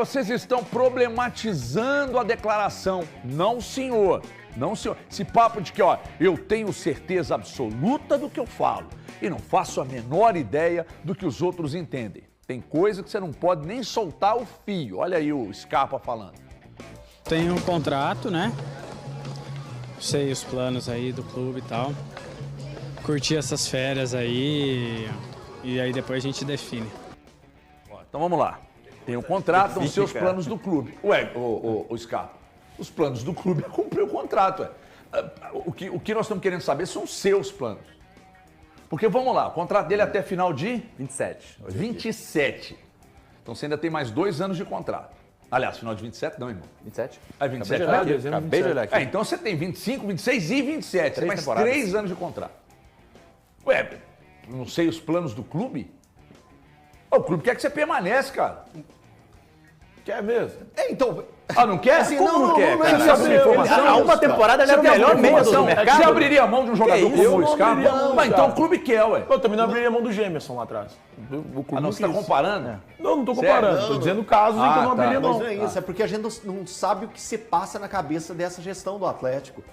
vocês estão problematizando a declaração. Não, senhor. Não, senhor. Esse papo de que, ó, eu tenho certeza absoluta do que eu falo e não faço a menor ideia do que os outros entendem. Tem coisa que você não pode nem soltar o fio. Olha aí o Scarpa falando. Tem um contrato, né? Sei os planos aí do clube e tal. Curtir essas férias aí e aí depois a gente define. Então vamos lá. Tem um contrato, são os seus planos do clube. Ué, o Scarpa, os planos do clube é cumprir o contrato. O que nós estamos querendo saber são os seus planos. Porque vamos lá, o contrato dele é até final de 27. 27. Então você ainda tem mais 2 anos de contrato. Aliás, final de 27 não, irmão. 27? É 27. Acabei de olhar aqui. Então você tem 25, 26 e 27. Você tem mais 3 anos de contrato. Ué, não sei os planos do clube? O clube quer que você permaneça, cara. Quer mesmo? Então... Ah, não quer? Assim, Como não quer, cara? Você sabe informação? Há uma temporada ele era o melhor meia do mercado. Você abriria a mão de um jogador como o Scarpa? Mas então o clube quer, ué. Eu também não abriria a mão do Gemerson lá atrás. O clube Você está comparando? Não, não estou comparando. Estou dizendo casos em que eu não abriria mão. Mas não é isso, é porque a gente não sabe o que se passa na cabeça dessa gestão do Atlético.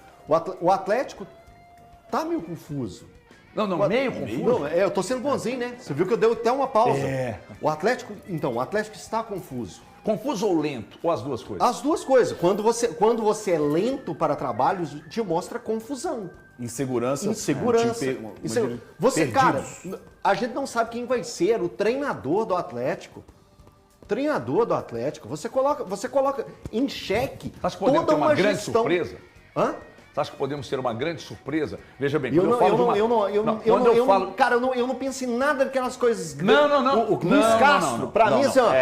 O Atlético tá meio confuso. Não, meio confuso? Não, eu tô sendo bonzinho, né? Você viu que eu dei até uma pausa. É. O Atlético está confuso. Confuso ou lento? Ou as duas coisas? As duas coisas. Quando você é lento para trabalhos, te mostra confusão. Insegurança. Você, cara, a gente não sabe quem vai ser o treinador do Atlético. Você coloca em xeque Acho que podemos ter uma grande surpresa. Hã? Você acha que podemos ter uma grande surpresa? Veja bem, Eu não penso em nada daquelas coisas. Não. O Luiz Castro, pra mim, assim, ó.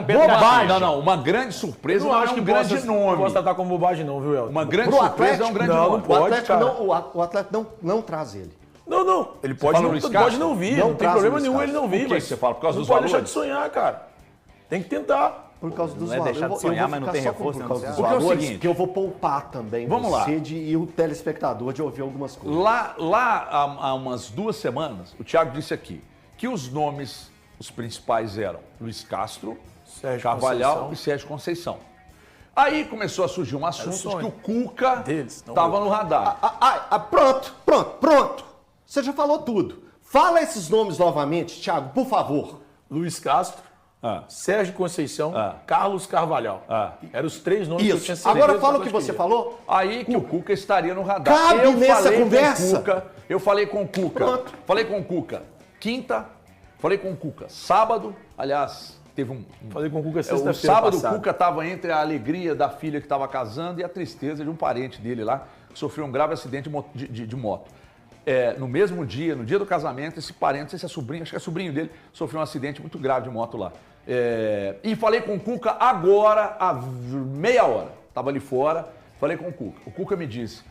Bobagem. Não, uma grande surpresa não é um grande nome. Não posso tratar como bobagem não, viu, Elton? Uma grande surpresa é um grande nome. O Atlético não traz ele. Não. Ele pode não vir. Não tem problema nenhum ele não vir. Por que você fala? Por causa dos valores? valores? Não pode deixar de sonhar, cara. Tem que tentar. Por causa dos não é valores. deixar de sonhar, mas não tem reforço. Por causa dos Porque é o valores, seguinte, que eu vou poupar também vamos você lá. e o telespectador de ouvir algumas coisas. Lá há umas 2 semanas, o Thiago disse aqui que os nomes, os principais eram Luiz Castro, Sérgio Carvalhal Conceição. e Sérgio Conceição. Aí começou a surgir um assunto de que o Cuca estava no radar. Pronto. Você já falou tudo. Fala esses nomes novamente, Thiago, por favor. Luiz Castro, Sérgio Conceição, Carlos Carvalhal. Eram os 3 nomes que eu tinha Isso. certeza. Agora fala o que você falou. Aí que o Cuca estaria no radar. Cabe nessa conversa? Eu falei com o Cuca. Pronto. Falei com o Cuca quinta, falei com o Cuca sábado. Aliás, teve Falei com o Cuca o sexta-feira sábado passada. o Cuca estava entre a alegria da filha que estava casando e a tristeza de um parente dele lá, que sofreu um grave acidente de moto. No mesmo dia, no dia do casamento, esse parente, não sei se é sobrinho, acho que é sobrinho dele, sofreu um acidente muito grave de moto lá. E falei com o Cuca agora, há meia hora. Estava ali fora, falei com o Cuca. O Cuca me disse,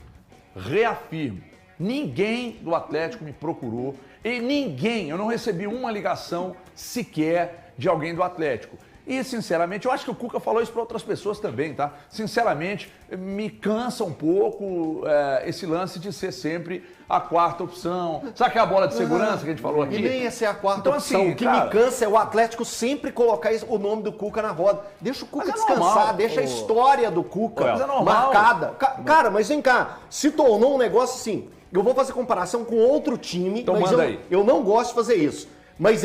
reafirmo, ninguém do Atlético me procurou e eu não recebi uma ligação sequer de alguém do Atlético. E, sinceramente, eu acho que o Cuca falou isso para outras pessoas também, tá? Sinceramente, me cansa um pouco esse lance de ser sempre a quarta opção. Sabe que é a bola de segurança que a gente falou aqui? E nem essa é a quarta Então, opção. assim, O que cara, me cansa é o Atlético sempre colocar o nome do Cuca na roda. Deixa o Cuca Mas é descansar, normal. deixa a história do Cuca Mas é normal. marcada. Cara, mas vem cá, se tornou um negócio assim, eu vou fazer comparação com outro time, Então mas manda aí. eu não gosto de fazer isso. Mas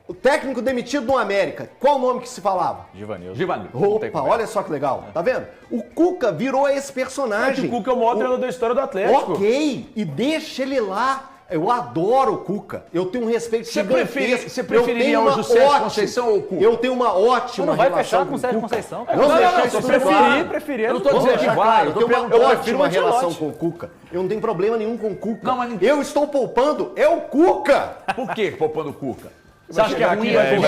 o técnico demitido no América, qual o nome que se falava? Givanildo. Opa, olha só que legal, tá vendo? O Cuca virou esse personagem. O Cuca é o maior treinador da história do Atlético. Ok, e deixa ele lá. Eu adoro o Cuca. Eu tenho um respeito gigantesco. Você preferiria hoje o Sérgio Conceição ou o Cuca? Eu tenho uma ótima Não vai relação fechar com com o Sérgio Cuca. Conceição, cara. Não, preferir. Eu não tô dizendo que vai, Eu tenho uma ótima relação Ancelotti. com o Cuca. Eu não tenho problema nenhum com o Cuca. Não, mas Eu estou poupando, é o Cuca. Por que poupando o Cuca? Você acha que é ruim? vai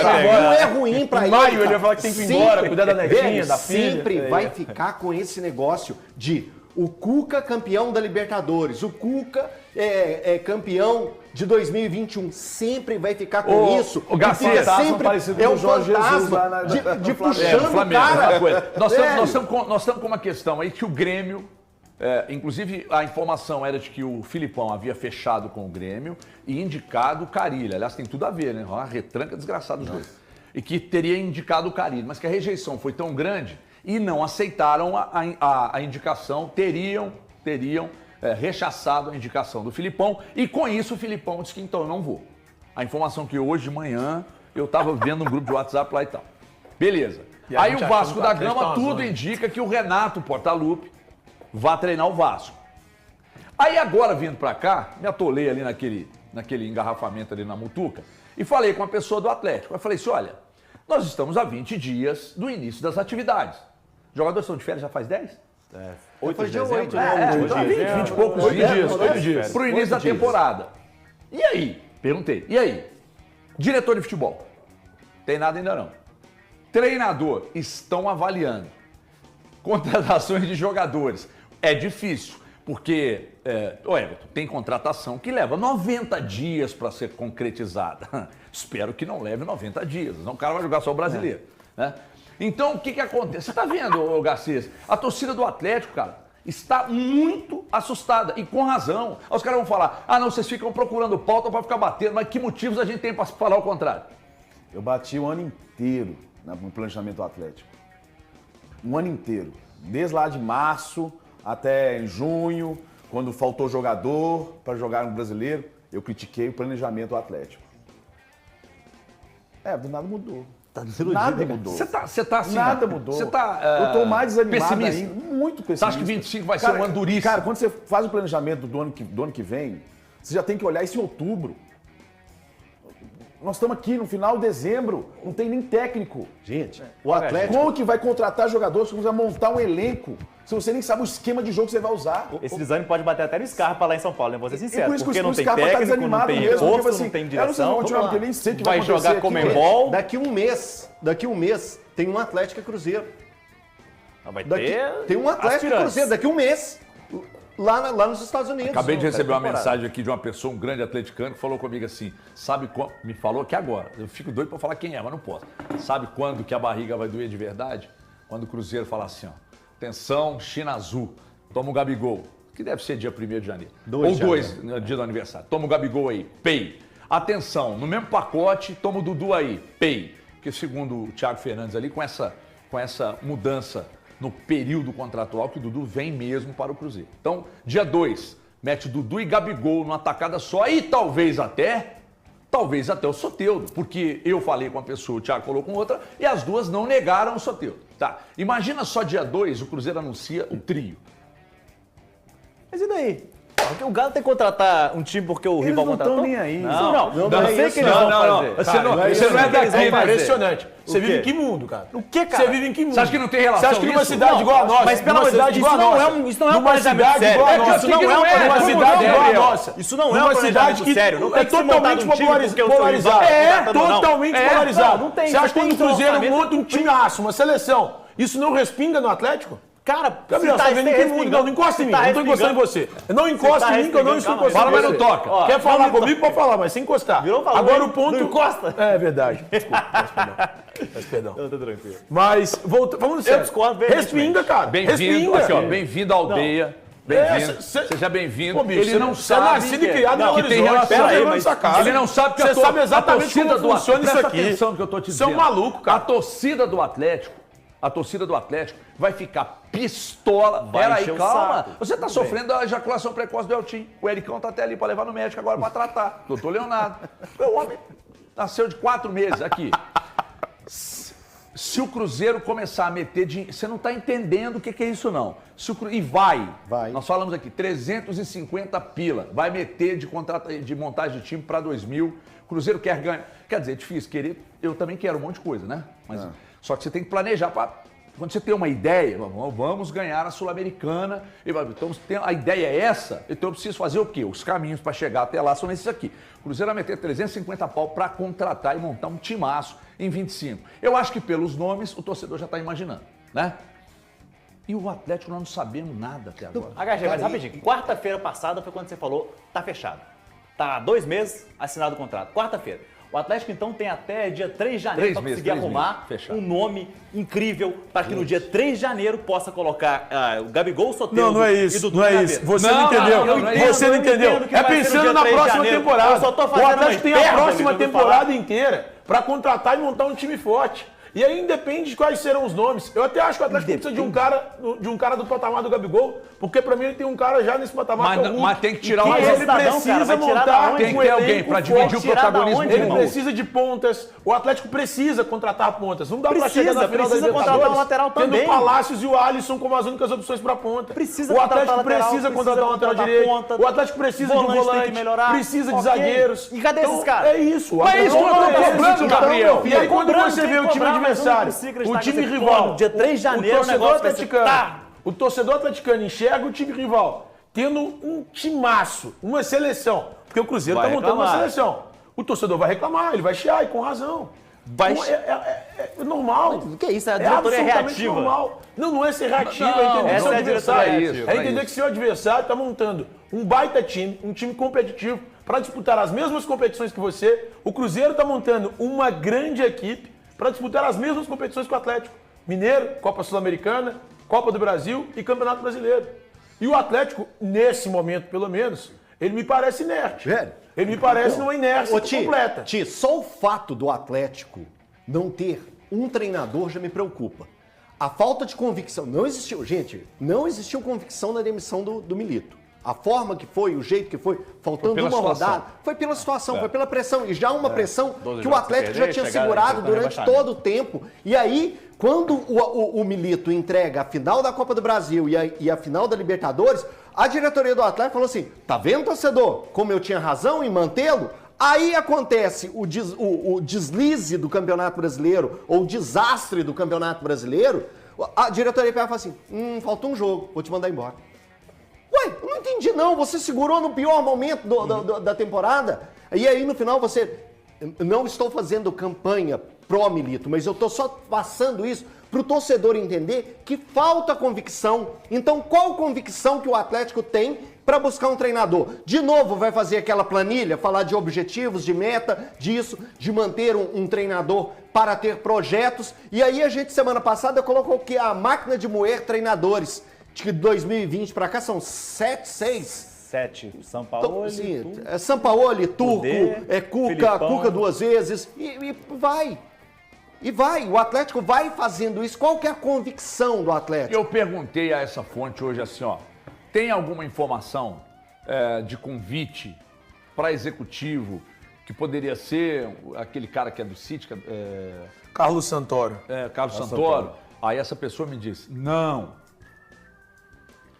Não é ruim pra Em ele. maio ele cara. vai falar que tem que ir embora, cuidar da netinha, Velho, da filha. Sempre vai ficar com esse negócio de o Cuca campeão da Libertadores, o Cuca é campeão de 2021. Sempre vai ficar com isso. O Garcia, sempre parecido é com o o Jorge Jesus fantasma lá de no puxando o Flamengo, cara. aquela coisa. Nós Velho. estamos com uma questão aí que o Grêmio, inclusive a informação era de que o Filipão havia fechado com o Grêmio e indicado o Carilha. Aliás, tem tudo a ver, né? Uma retranca desgraçada dos dois. e que teria indicado o Carille, mas que a rejeição foi tão grande e não aceitaram a indicação, teriam rechaçado a indicação do Filipão, e com isso o Filipão disse que então eu não vou. A informação que hoje de manhã eu estava vendo um grupo de WhatsApp lá e tal. Beleza. Aí o Vasco da Gama, tudo indica que o Renato Portaluppi vai treinar o Vasco. Aí agora, vindo para cá, me atolei ali naquele engarrafamento ali na Mutuca e falei com a pessoa do Atlético. Eu falei assim, olha, nós estamos a 20 dias do início das atividades. Os jogadores estão de férias já faz 10? 8 de dezembro. 20 e poucos dias para o início da temporada. E aí? Perguntei. E aí? Diretor de futebol? Tem nada ainda não. Treinador? Estão avaliando. Contratações de jogadores. É difícil, porque, Everton, tem contratação que leva 90 dias para ser concretizada. Espero que não leve 90 dias, senão o cara vai jogar só o brasileiro. Né? Então, o que acontece? Você está vendo, Garcês? A torcida do Atlético, cara, está muito assustada, e com razão. Os caras vão falar, não, vocês ficam procurando pauta para ficar batendo, mas que motivos a gente tem para falar o contrário? Eu bati o ano inteiro no planejamento do Atlético. Um ano inteiro. Desde lá de março até junho, quando faltou jogador para jogar no Brasileiro, eu critiquei o planejamento do Atlético. Do nada mudou. Nada mudou. Você tá assim. Nada mudou. Você tá. Eu tô mais desanimado pessimista. ainda. Muito pessimista. Você acha que 25 vai ser um ano duríssimo? Cara, quando você faz o planejamento do ano que vem, você já tem que olhar isso em outubro. Nós estamos aqui no final de dezembro, não tem nem técnico. Gente, o Atlético... Como que vai contratar jogadores, como vai montar um elenco, se você nem sabe o esquema de jogo que você vai usar? Esse desânimo pode bater até no Scarpa lá em São Paulo, né? Vou ser sincero. Por isso porque que não o tem Scarpa tá técnico, não desanimado tem mesmo, reforço, assim, não tem eu direção. não sei nem sei o que vai jogar aqui. Comembol. Daqui um mês, tem um Atlético e Cruzeiro. Vai ter Tem um Atlético e Cruzeiro, daqui um mês, lá nos Estados Unidos. Acabei de receber uma mensagem aqui de uma pessoa, um grande atleticano, que falou comigo assim, sabe quando... Me falou que agora, eu fico doido pra falar quem é, mas não posso. Sabe quando que a barriga vai doer de verdade? Quando o Cruzeiro falar assim, atenção, China Azul, toma o Gabigol, que deve ser dia 1º de janeiro. Ou 2, dia do aniversário. Toma o Gabigol aí, pay. Atenção, no mesmo pacote, toma o Dudu aí, pay. Porque segundo o Thiago Fernandes ali, com essa mudança no período contratual, que o Dudu vem mesmo para o Cruzeiro. Então, dia 2, mete Dudu e Gabigol numa tacada só e talvez até o Soteldo, porque eu falei com uma pessoa, o Thiago falou com outra, e as duas não negaram o Soteldo. Tá. Imagina só dia 2, o Cruzeiro anuncia o trio. Mas e daí? Porque o Galo tem que contratar um time porque o rival contratou? Eles não estão nem aí. Não sei o que eles vão fazer. Você não é daqui, é impressionante. Você vive em que mundo, cara? O que, cara? Você vive em que mundo? Você acha que não tem relação? Você acha que numa cidade igual a nossa, mas pelo amor de Deus, isso não é um planejamento sério. Isso não é uma cidade igual a nossa. Isso não é um planejamento sério. Não é totalmente polarizado. É totalmente polarizado. Não tem. Você acha que o Cruzeiro monta um timaço, uma seleção, isso não respinga no Atlético? Cara, Gabriel, você tá vendo em que mundo? Não encosta em mim, não tô encostando em você. Não encosta em mim que eu não estou encostando em você. Fala, mas não toca. Quer falar comigo, pode falar, mas sem encostar. Agora o ponto... Não encosta? É verdade. Desculpa, peço perdão. Eu tô tranquilo. Mas, falando sério, respinga, cara. Bem-vindo, aqui ó, bem-vindo à aldeia. Bem-vindo. Seja bem-vindo. Ele não sabe. Você é nascido e criado em Belo Horizonte. Ele não sabe que você sabe exatamente como funciona isso aqui. Presta atenção no que eu tô te dizendo. Você é um maluco, cara. A torcida do Atlético vai ficar pistola. Peraí, calma. Você tá sofrendo a ejaculação precoce do Eltim. O Ericão tá até ali pra levar no médico agora pra tratar. Doutor Leonardo. O homem nasceu de 4 meses aqui. Se o Cruzeiro começar a meter dinheiro... Você não tá entendendo o que é isso, não. E vai. Nós falamos aqui, 350 pila. Vai meter de montagem de time pra 2000. O Cruzeiro quer ganhar. Quer dizer, é difícil querer. Eu também quero um monte de coisa, né? Mas... Só que você tem que planejar para... Quando você tem uma ideia, vamos ganhar a Sul-Americana, então a ideia é essa, então eu preciso fazer o quê? Os caminhos para chegar até lá são esses aqui. O Cruzeiro vai meter 350 pau para contratar e montar um timaço em 25. Eu acho que pelos nomes o torcedor já está imaginando, né? E o Atlético nós não sabemos nada até agora. HG, mas rapidinho, quarta-feira passada foi quando você falou, tá fechado. Tá há 2 meses assinado o contrato, quarta-feira. O Atlético, então, tem até dia 3 de janeiro para conseguir arrumar um nome incrível para que no dia 3 de janeiro possa colocar o Gabigol, o Soteldo não é isso, e Dudu. Não é isso. Você não entendeu. Você não entendeu. É pensando na próxima temporada. O Atlético tem a próxima temporada inteira para contratar e montar um time forte. E aí independe de quais serão os nomes. Eu até acho que o Atlético precisa de um cara do patamar do Gabigol, porque pra mim ele tem um cara já nesse patamar. Mas tem que tirar o Mas ele precisa montar tem que ter alguém pra dividir o protagonismo. Ele precisa de pontas. O Atlético precisa contratar pontas. Não dá pra chegar na final da Libertadores lateral também. tendo o Palácios e o Alisson como as únicas opções pra ponta. O Atlético precisa contratar um lateral direito. O Atlético precisa de um volante, precisa de zagueiros. E cadê esses caras? É isso. Mas isso que eu tô cobrando, Gabriel. E aí quando você vê o time adversário, o time rival, dia 3 de janeiro, o torcedor atleticano enxerga o time rival tendo um timaço, uma seleção. Porque o Cruzeiro está montando uma seleção. O torcedor vai reclamar, ele vai chiar, e com razão. É normal. O que é isso? A diretoria é reativa. Normal. Não é ser reativo, é entender que seu adversário. É entender que seu adversário está montando um baita time, um time competitivo, para disputar as mesmas competições que você. O Cruzeiro está montando uma grande equipe para disputar as mesmas competições que o Atlético. Mineiro, Copa Sul-Americana, Copa do Brasil e Campeonato Brasileiro. E o Atlético, nesse momento pelo menos, ele me parece inerte. Velho, ele me parece numa inércia completa. Só o fato do Atlético não ter um treinador já me preocupa. A falta de convicção, não existiu convicção na demissão do Milito. A forma que foi, o jeito que foi, faltando uma rodada, foi pela situação, foi pela pressão. E já uma pressão que o Atlético já tinha segurado durante todo o tempo. E aí, quando o Milito entrega a final da Copa do Brasil e a final da Libertadores, a diretoria do Atlético falou assim, tá vendo, torcedor, como eu tinha razão em mantê-lo? Aí acontece o deslize do Campeonato Brasileiro, ou o desastre do Campeonato Brasileiro, a diretoria fala assim, faltou um jogo, vou te mandar embora. Ué, eu não entendi não, você segurou no pior momento da temporada, e aí no final você, não estou fazendo campanha pró-Milito, mas eu estou só passando isso para o torcedor entender que falta convicção. Então qual convicção que o Atlético tem para buscar um treinador? De novo vai fazer aquela planilha, falar de objetivos, de meta, disso, de manter um treinador para ter projetos, e aí a gente semana passada colocou que a máquina de moer treinadores, de 2020 para cá são 7. Sampaoli, Sampaoli, Turco, Cuca 2 vezes, e vai. E vai, o Atlético vai fazendo isso. Qual que é a convicção do Atlético? Eu perguntei a essa fonte hoje assim, ó, tem alguma informação de convite para executivo que poderia ser aquele cara que é do City, Carlos Santoro. Carlos Santoro. Aí essa pessoa me disse, não.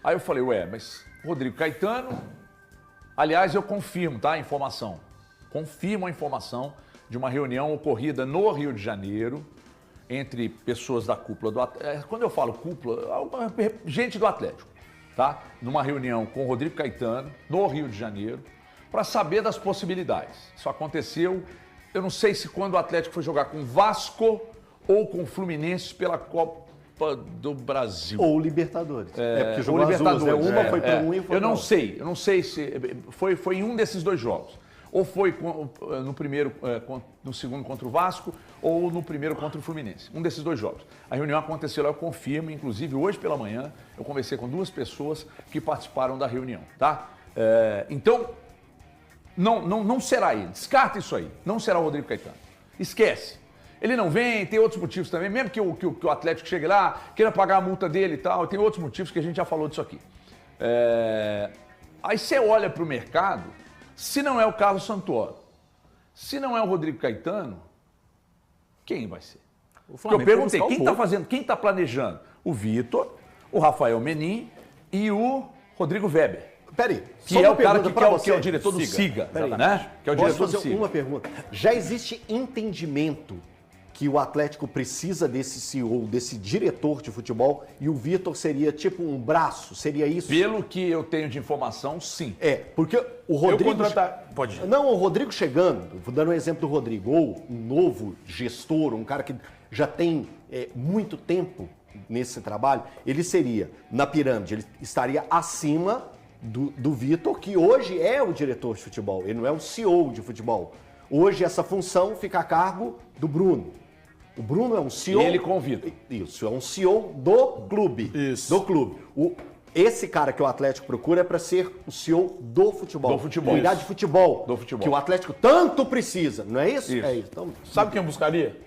Aí eu falei, mas Rodrigo Caetano, aliás, eu confirmo, tá, a informação. Confirmo a informação de uma reunião ocorrida no Rio de Janeiro entre pessoas da cúpula do Atlético. Quando eu falo cúpula, gente do Atlético, tá? Numa reunião com o Rodrigo Caetano, no Rio de Janeiro, para saber das possibilidades. Isso aconteceu, eu não sei se quando o Atlético foi jogar com o Vasco ou com o Fluminense pela Copa do Brasil. Ou Libertadores. Porque jogou as duas, né? Uma foi para um e foi para outro. Eu não sei se foi em um desses dois jogos. Ou foi no segundo contra o Vasco, ou no primeiro contra o Fluminense. Um desses dois jogos. A reunião aconteceu lá, eu confirmo, inclusive hoje pela manhã, eu conversei com 2 pessoas que participaram da reunião, tá? Então, não será ele. Descarta isso aí. Não será o Rodrigo Caetano. Esquece. Ele não vem, tem outros motivos também, mesmo que o Atlético chegue lá, queira pagar a multa dele e tal, tem outros motivos que a gente já falou disso aqui. Aí você olha para o mercado, se não é o Carlos Santoro, se não é o Rodrigo Caetano, quem vai ser? Eu perguntei, quem está fazendo, quem está planejando? O Vitor, o Rafael Menin e o Rodrigo Weber. Peraí, que é o cara que é o diretor do Siga, né? Que é o diretor do Siga. Uma pergunta. Já existe entendimento que o Atlético precisa desse CEO, desse diretor de futebol, e o Vitor seria tipo um braço? Seria isso? Pelo que eu tenho de informação, sim. Porque o Rodrigo... Pode ir. Não, o Rodrigo chegando, vou dar um exemplo do Rodrigo, ou um novo gestor, um cara que já tem muito tempo nesse trabalho, ele seria, na pirâmide, ele estaria acima do Vitor, que hoje é o diretor de futebol, ele não é o CEO de futebol. Hoje essa função fica a cargo do Bruno. O Bruno é um CEO... E ele convida. Isso, é um CEO do clube. Isso. Do clube. esse cara que o Atlético procura é para ser o CEO do futebol. Do futebol. Cuidar de futebol. Do futebol. Que o Atlético tanto precisa, não é isso? Isso. É isso. Então, Sabe quem eu buscaria?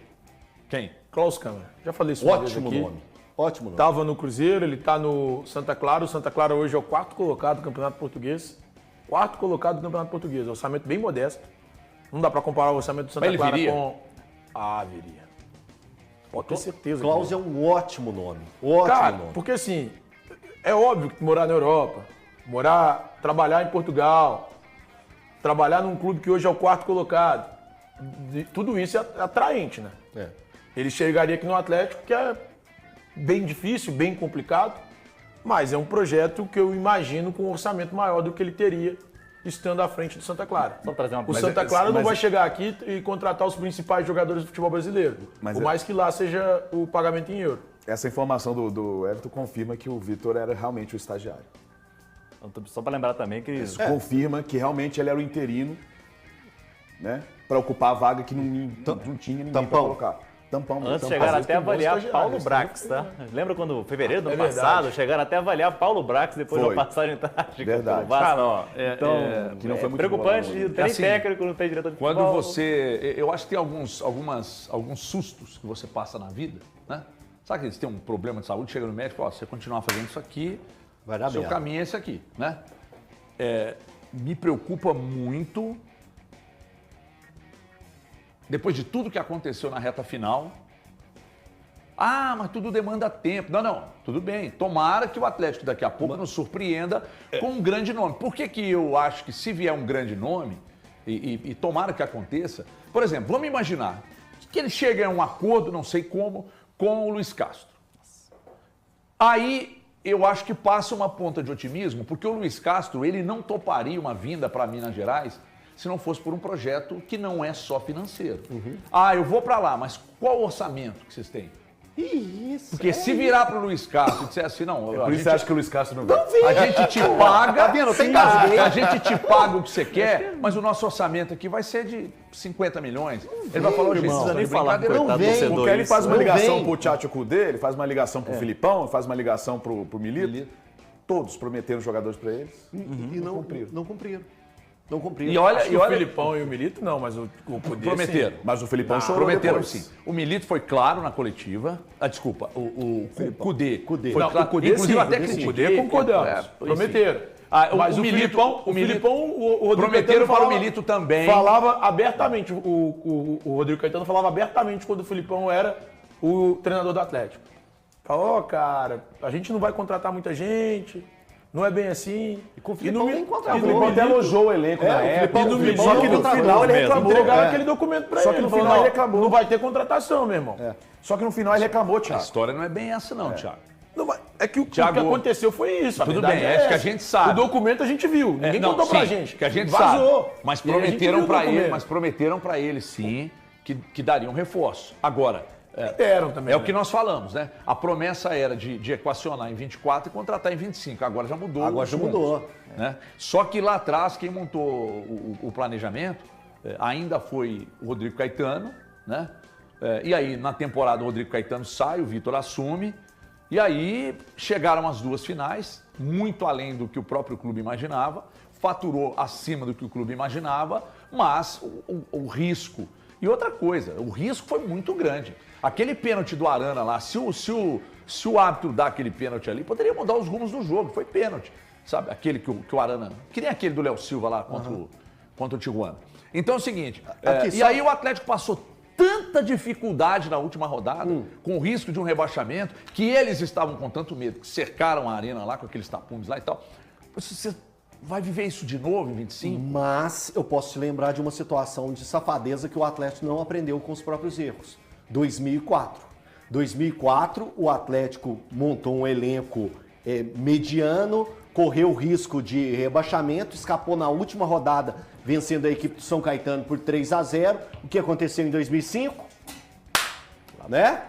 Quem? Klaus Câmara. Já falei isso uma vez ótimo aqui. nome. Ótimo nome. Tava no Cruzeiro, ele tá no Santa Clara. O Santa Clara hoje é o 4º colocado do Campeonato Português. 4º colocado do Campeonato Português. Orçamento bem modesto. Não dá para comparar o orçamento do Santa Mas ele Clara viria? com... Ah, viria. Pode ter certeza. Klaus que é um ótimo nome. Ótimo Cara, nome. porque assim, é óbvio que morar na Europa, trabalhar em Portugal, trabalhar num clube que hoje é o 4º colocado, tudo isso é atraente, né? É. Ele chegaria aqui no Atlético, que é bem difícil, bem complicado, mas é um projeto que eu imagino com um orçamento maior do que ele teria estando à frente do Santa Clara. Só trazer uma O coisa. Santa Clara não vai chegar aqui e contratar os principais jogadores do futebol brasileiro, por mais que lá seja o pagamento em euro. Essa informação do Everton confirma que o Vitor era realmente o estagiário. Só para lembrar também que... Isso confirma que realmente ele era o interino, né? Para ocupar a vaga que não tinha ninguém para colocar. Tampão. Antes tampão. chegaram vezes até tem bons avaliar estagiários, Paulo né? Brax, tá? Lembra quando, em fevereiro do ano verdade. passado, chegaram até avaliar Paulo Brax depois Foi. da passagem trágica Verdade. pelo Vasco? Cara, ó, Então, que não foi muito preocupante, boa, não tem assim, técnico, não tem diretor de Quando futebol. você... Eu acho que tem alguns sustos que você passa na vida, né? Sabe que você tem um problema de saúde, chega no médico e fala, se você continuar fazendo isso aqui, Vai dar seu merda. caminho é esse aqui, né? Me preocupa muito, depois de tudo que aconteceu na reta final. Ah, mas tudo demanda tempo. Não, tudo bem. Tomara que o Atlético daqui a pouco nos surpreenda com um grande nome. Por que eu acho que se vier um grande nome, e tomara que aconteça, por exemplo, vamos imaginar que ele chega a um acordo, não sei como, com o Luiz Castro. Aí eu acho que passa uma ponta de otimismo, porque o Luiz Castro, ele não toparia uma vinda para Minas Gerais se não fosse por um projeto que não é só financeiro. Ah, eu vou para lá, mas qual o orçamento que vocês têm? Isso. Porque se virar pro Luiz Castro e disser assim, não, Por isso você acha que o Luiz Castro não vai? a gente te paga, Tá vendo? Tem gasguei. a gente te paga o que você quer, mas o nosso orçamento aqui vai ser de 50 milhões. Ele vai falar, gente, Não precisa nem falar, brincadeira. coitado do vem. torcedor. Porque ele faz uma Não ligação vem. pro Tchatcho Kudê, ele faz uma ligação pro Filipão, faz uma ligação pro Milito. Todos prometeram jogadores para eles. E não cumpriram. Não cumpriram. Não cumpriram. E olha, Acho que o Filipão e o Milito não, mas o Cudê, prometeram. sim. Mas o Filipão chorou Prometeram depois. sim. O Milito foi claro na coletiva. Desculpa, o Cudê. Cudê. Foi Não, claro. o Cudê Inclusive, sim, eu até o critiquei. Cudê concordamos. enfim. Prometeram. Mas o Filipão, o Rodrigo prometeram Caetano para o falava- Milito também. Falava abertamente, o Rodrigo Caetano falava abertamente quando o Filipão era o treinador do Atlético. Falou, cara, a gente não vai contratar muita gente, não é bem assim. E com o Filipão nem contratou. O Filipão até elogiou o elenco na época. e no Milito, Só que no final ele reclamou. entregaram É. aquele documento pra Só ele. que no Falou, final não, ele reclamou. Não vai ter contratação, meu irmão. Só que no final ele reclamou, A Thiago. história não é bem essa não, Thiago. Não, mas é que o Thiago, que aconteceu foi isso. a tudo verdade bem, é acho que a essa. gente sabe. O documento a gente viu. Ninguém contou pra gente. Que a gente Vazou. sabe. Mas E aí a gente viu prometeram o para ele, documento. mas prometeram para ele sim que dariam reforço. Agora, Deram também. é o que nós falamos, né? A promessa era de equacionar em 24 e contratar em 25. Agora já mudou. Agora os já rumos, mudou. né? Só que lá atrás, quem montou o planejamento ainda foi o Rodrigo Caetano, né? E aí, na temporada, o Rodrigo Caetano sai, o Vitor assume. E aí, chegaram as duas finais, muito além do que o próprio clube imaginava, faturou acima do que o clube imaginava, mas o risco... E outra coisa, o risco foi muito grande. Aquele pênalti do Arana lá, se o árbitro dá aquele pênalti ali, poderia mudar os rumos do jogo, foi pênalti. Sabe, aquele que o Arana... Que nem aquele do Léo Silva lá contra o Tijuana. Então é o seguinte, e aí o Atlético passou tanta dificuldade na última rodada, com o risco de um rebaixamento, que eles estavam com tanto medo, que cercaram a arena lá com aqueles tapumes lá e tal. Você vai viver isso de novo em 25? Mas eu posso te lembrar de uma situação de safadeza que o Atlético não aprendeu com os próprios erros. 2004. 2004, o Atlético montou um elenco mediano, correu o risco de rebaixamento, escapou na última rodada, vencendo a equipe do São Caetano por 3-0. O que aconteceu em 2005? Né?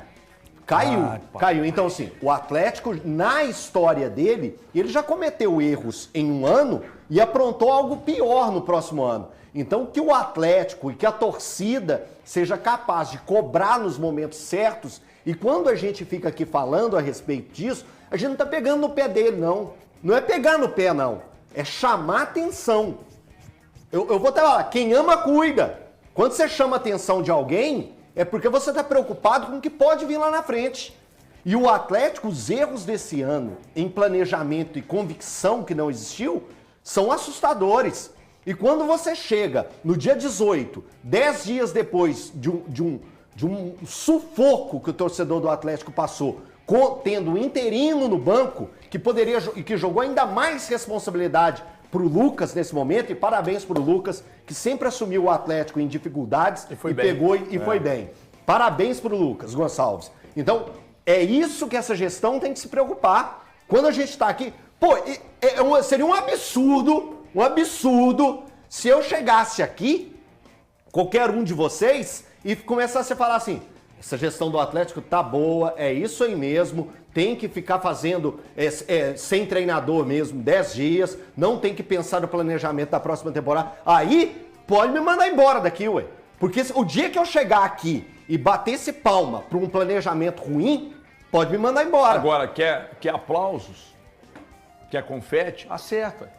Caiu. Então, assim, o Atlético, na história dele, ele já cometeu erros em um ano e aprontou algo pior no próximo ano. Então, que o Atlético e que a torcida seja capaz de cobrar nos momentos certos, e quando a gente fica aqui falando a respeito disso, a gente não tá pegando no pé dele, não. Não é pegar no pé, não. É chamar atenção. Eu vou até falar, quem ama, cuida. Quando você chama a atenção de alguém, é porque você está preocupado com o que pode vir lá na frente. E o Atlético, os erros desse ano em planejamento e convicção que não existiu, são assustadores. E quando você chega no dia 18, 10 dias depois de um sufoco que o torcedor do Atlético passou, tendo um interino no banco, que jogou ainda mais responsabilidade pro Lucas nesse momento, e parabéns pro Lucas, que sempre assumiu o Atlético em dificuldades e foi bem. Parabéns pro Lucas Gonçalves. Então, é isso que essa gestão tem que se preocupar. Quando a gente tá aqui, pô, seria um absurdo se eu chegasse aqui, qualquer um de vocês, e começasse a falar assim, essa gestão do Atlético tá boa, é isso aí mesmo, tem que ficar fazendo sem treinador mesmo, 10 dias, não tem que pensar no planejamento da próxima temporada. Aí, pode me mandar embora daqui, ué. Porque o dia que eu chegar aqui e bater esse palma para um planejamento ruim, pode me mandar embora. Agora, quer aplausos? Quer confete? Acerta.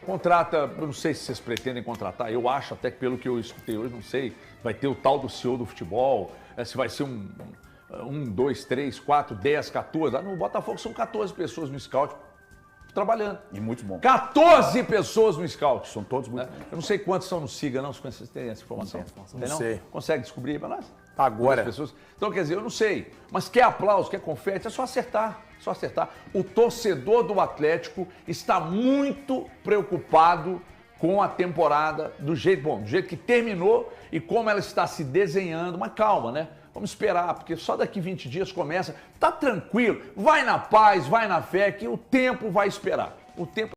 Contrata, eu não sei se vocês pretendem contratar, eu acho até que pelo que eu escutei hoje, não sei, vai ter o tal do CEO do futebol, se vai ser 1, 2, 3, 4, 10, 14. Lá no Botafogo são 14 pessoas no scout trabalhando. E muito bom. 14 pessoas no scout. São todos muito bons. Eu não sei quantos são no SIGA, não, se vocês têm essa informação. Não sei. Consegue descobrir aí pra nós? Agora. Pessoas. Então, quer dizer, eu não sei, mas quer aplauso, quer confete, é só acertar. O torcedor do Atlético está muito preocupado com a temporada do jeito que terminou e como ela está se desenhando. Mas calma, né? Vamos esperar, porque só daqui 20 dias começa. Tá tranquilo, vai na paz, vai na fé, que o tempo vai esperar. O tempo